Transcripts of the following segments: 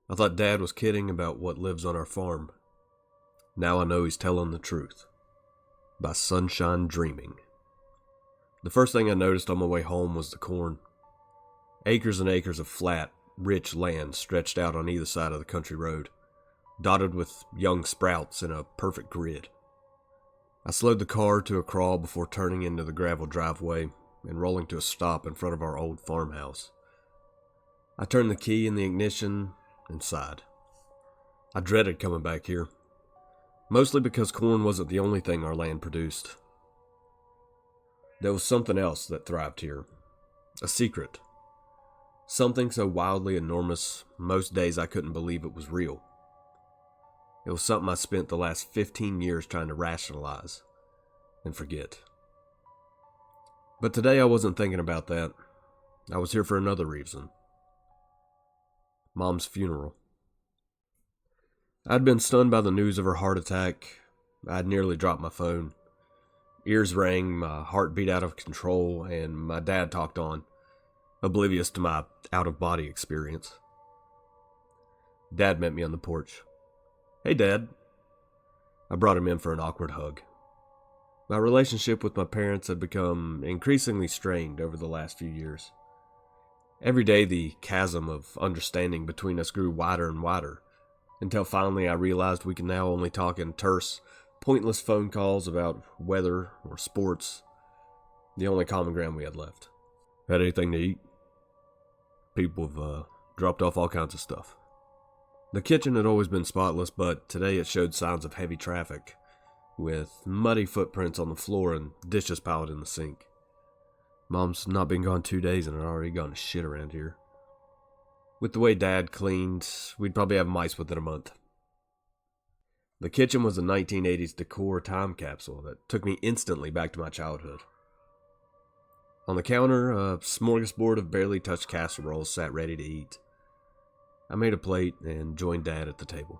I thought Dad was kidding about what lives on our farm. Now I know he's telling the truth. By sunshine dreaming. The first thing I noticed on my way home was the corn. Acres and acres of flat, rich land stretched out on either side of the country road, dotted with young sprouts in a perfect grid. I slowed the car to a crawl before turning into the gravel driveway and rolling to a stop in front of our old farmhouse. I turned the key in the ignition and sighed. I dreaded coming back here, mostly because corn wasn't the only thing our land produced. There was something else that thrived here, a secret. Something so wildly enormous, most days I couldn't believe it was real. It was something I spent the last 15 years trying to rationalize and forget. But today I wasn't thinking about that. I was here for another reason. Mom's funeral. I'd been stunned by the news of her heart attack. I'd nearly dropped my phone. Ears rang, my heart beat out of control, and my dad talked on, oblivious to my out-of-body experience. Dad met me on the porch. "Hey, Dad." I brought him in for an awkward hug. My relationship with my parents had become increasingly strained over the last few years. Every day the chasm of understanding between us grew wider and wider, until finally I realized we could now only talk in terse, pointless phone calls about weather or sports, the only common ground we had left. "Had anything to eat?" People have dropped off all kinds of stuff. The kitchen had always been spotless, but today it showed signs of heavy traffic, with muddy footprints on the floor and dishes piled in the sink. Mom's not been gone 2 days and had already gone to shit around here. With the way Dad cleaned, we'd probably have mice within a month. The kitchen was a 1980s decor time capsule that took me instantly back to my childhood. On the counter, a smorgasbord of barely touched casseroles sat ready to eat. I made a plate and joined Dad at the table.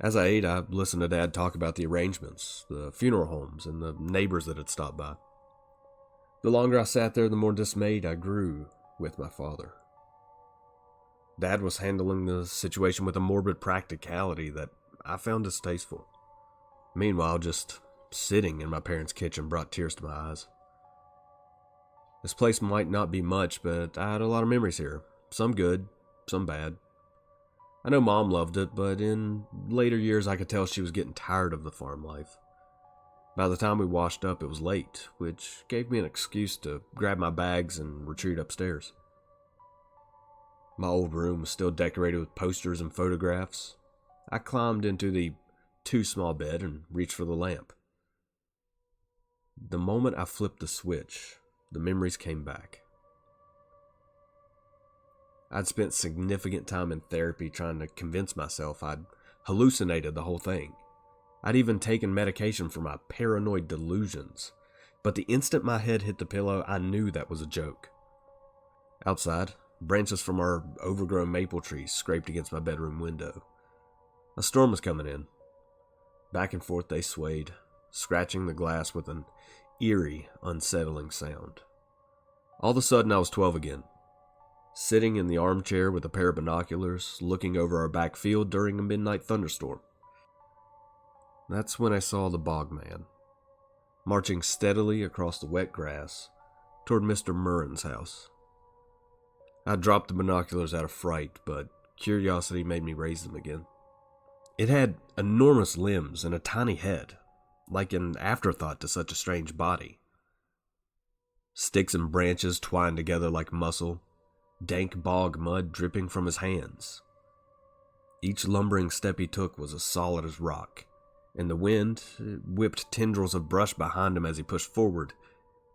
As I ate, I listened to Dad talk about the arrangements, the funeral homes, and the neighbors that had stopped by. The longer I sat there, the more dismayed I grew with my father. Dad was handling the situation with a morbid practicality that I found distasteful. Meanwhile, just sitting in my parents' kitchen brought tears to my eyes. This place might not be much, but I had a lot of memories here. Some good, some bad. I know Mom loved it, but in later years I could tell she was getting tired of the farm life. By the time we washed up, it was late, which gave me an excuse to grab my bags and retreat upstairs. My old room was still decorated with posters and photographs. I climbed into the too-small bed and reached for the lamp. The moment I flipped the switch, the memories came back. I'd spent significant time in therapy trying to convince myself I'd hallucinated the whole thing. I'd even taken medication for my paranoid delusions, but the instant my head hit the pillow, I knew that was a joke. Outside, branches from our overgrown maple trees scraped against my bedroom window. A storm was coming in. Back and forth they swayed, scratching the glass with an eerie, unsettling sound. All of a sudden I was 12 again, sitting in the armchair with a pair of binoculars, looking over our back field during a midnight thunderstorm. That's when I saw the bog man, marching steadily across the wet grass toward Mr. Murren's house. I dropped the binoculars out of fright, but curiosity made me raise them again. It had enormous limbs and a tiny head, like an afterthought to such a strange body. Sticks and branches twined together like muscle, dank bog mud dripping from his hands. Each lumbering step he took was as solid as rock, and the wind whipped tendrils of brush behind him as he pushed forward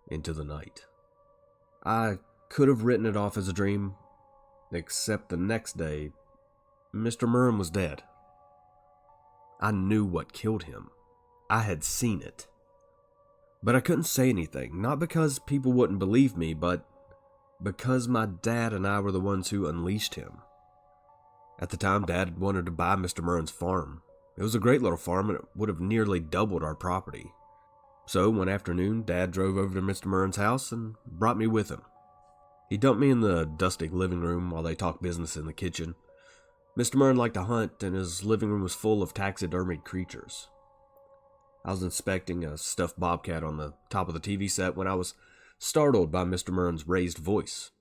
into the night. I could have written it off as a dream, except the next day, Mr. Murren was dead. I knew what killed him. I had seen it. But I couldn't say anything, not because people wouldn't believe me, but because my dad and I were the ones who unleashed him. At the time, Dad had wanted to buy Mr. Murren's farm. It was a great little farm and it would have nearly doubled our property. So one afternoon, Dad drove over to Mr. Murren's house and brought me with him. He dumped me in the dusty living room while they talked business in the kitchen, Mr. Murren liked to hunt, and his living room was full of taxidermied creatures. I was inspecting a stuffed bobcat on the top of the TV set when I was startled by Mr. Murren's raised voice.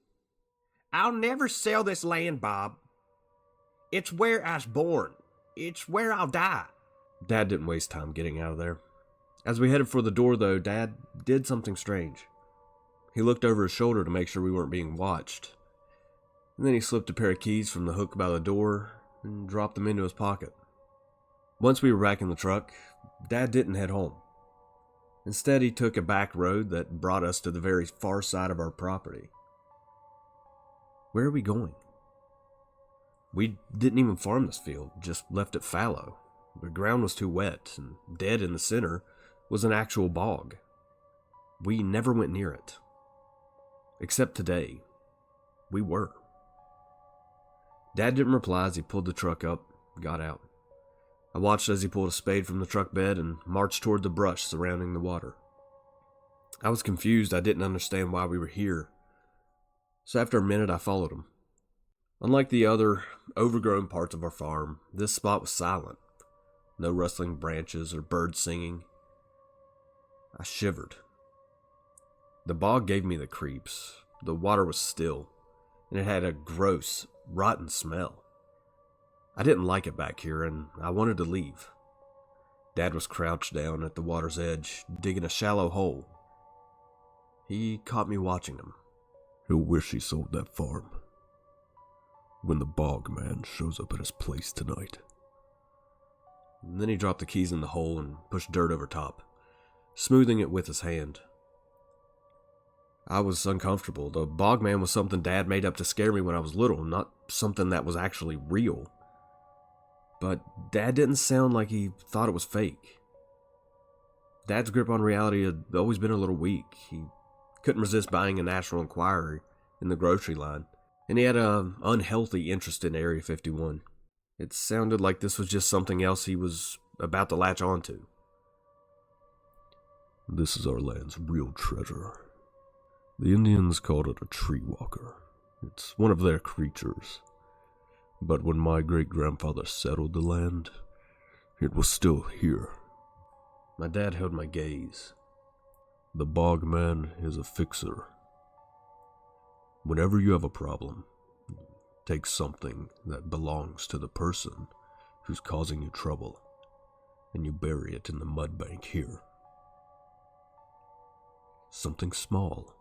"I'll never sell this land, Bob. It's where I was born. It's where I'll die." Dad didn't waste time getting out of there. As we headed for the door, though, Dad did something strange. He looked over his shoulder to make sure we weren't being watched. And then he slipped a pair of keys from the hook by the door and dropped them into his pocket. Once we were back in the truck, Dad didn't head home. Instead, he took a back road that brought us to the very far side of our property. Where are we going? We didn't even farm this field, just left it fallow. The ground was too wet, and dead in the center was an actual bog. We never went near it. Except today, we were. Dad didn't reply as he pulled the truck up, got out. I watched as he pulled a spade from the truck bed and marched toward the brush surrounding the water. I was confused. I didn't understand why we were here. So after a minute, I followed him. Unlike the other overgrown parts of our farm, this spot was silent. No rustling branches or birds singing. I shivered. The bog gave me the creeps. The water was still, and it had a gross, rotten smell. I didn't like it back here, and I wanted to leave. Dad was crouched down at the water's edge, digging a shallow hole. He caught me watching him. He'll wish he sold that farm when the bog man shows up at his place tonight. And then he dropped the keys in the hole and pushed dirt over top, smoothing it with his hand. I was uncomfortable. The bog man was something Dad made up to scare me when I was little, not something that was actually real. But Dad didn't sound like he thought it was fake. Dad's grip on reality had always been a little weak. He couldn't resist buying a National Enquirer in the grocery line, and he had an unhealthy interest in Area 51. It sounded like this was just something else he was about to latch onto. This is our land's real treasure. The Indians called it a tree walker. It's one of their creatures. But when my great-grandfather settled the land, it was still here. My dad held my gaze. The bog man is a fixer. Whenever you have a problem, take something that belongs to the person who's causing you trouble, and you bury it in the mud bank here. Something small,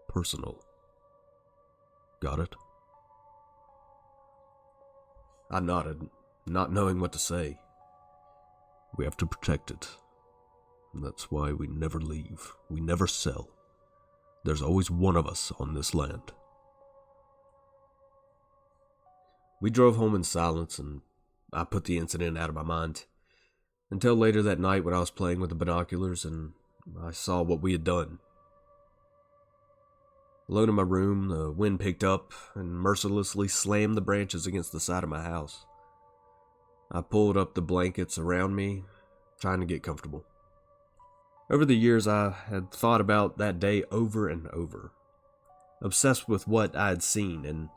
personal. Got it? I nodded, not knowing what to say. We have to protect it. That's why we never leave. We never sell. There's always one of us on this land. We drove home in silence, and I put the incident out of my mind. Until later that night when I was playing with the binoculars and I saw what we had done. Alone in my room, the wind picked up and mercilessly slammed the branches against the side of my house. I pulled up the blankets around me, trying to get comfortable. Over the years, I had thought about that day over and over, obsessed with what I had seen and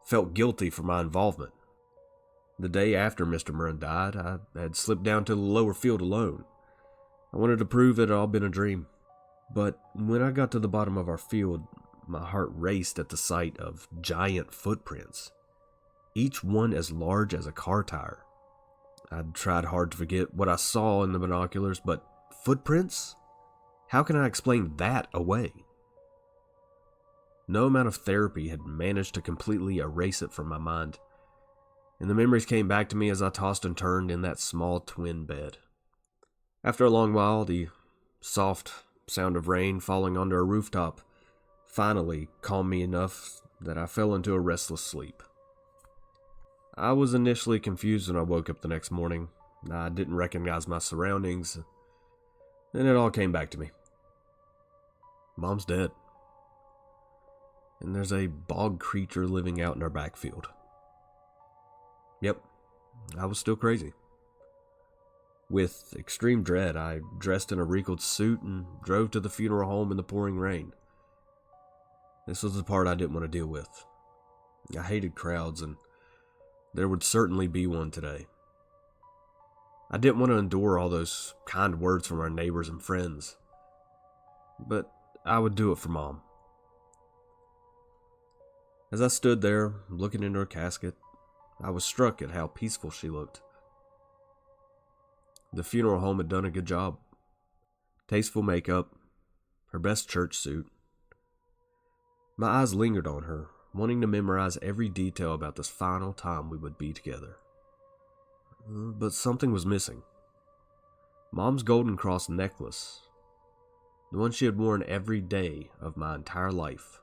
felt guilty for my involvement. The day after Mr. Murren died, I had slipped down to the lower field alone. I wanted to prove it had all been a dream. But when I got to the bottom of our field, my heart raced at the sight of giant footprints, each one as large as a car tire. I'd tried hard to forget what I saw in the binoculars, but footprints? How can I explain that away? No amount of therapy had managed to completely erase it from my mind, and the memories came back to me as I tossed and turned in that small twin bed. After a long while, the soft sound of rain falling onto a rooftop finally calmed me enough that I fell into a restless sleep. I was initially confused when I woke up the next morning. I didn't recognize my surroundings. Then it all came back to me. Mom's dead. And there's a bog creature living out in our backfield. Yep, I was still crazy. With extreme dread, I dressed in a wrinkled suit and drove to the funeral home in the pouring rain. This was the part I didn't want to deal with. I hated crowds, and there would certainly be one today. I didn't want to endure all those kind words from our neighbors and friends, but I would do it for Mom. As I stood there, looking into her casket, I was struck at how peaceful she looked. The funeral home had done a good job. Tasteful makeup, her best church suit. My eyes lingered on her, wanting to memorize every detail about this final time we would be together. But something was missing. Mom's golden cross necklace, the one she had worn every day of my entire life.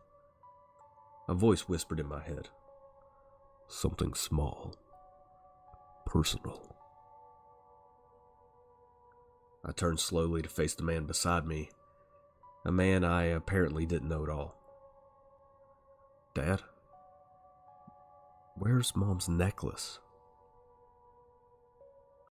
A voice whispered in my head. Something small, personal. I turned slowly to face the man beside me, a man I apparently didn't know at all. Dad, where's Mom's necklace?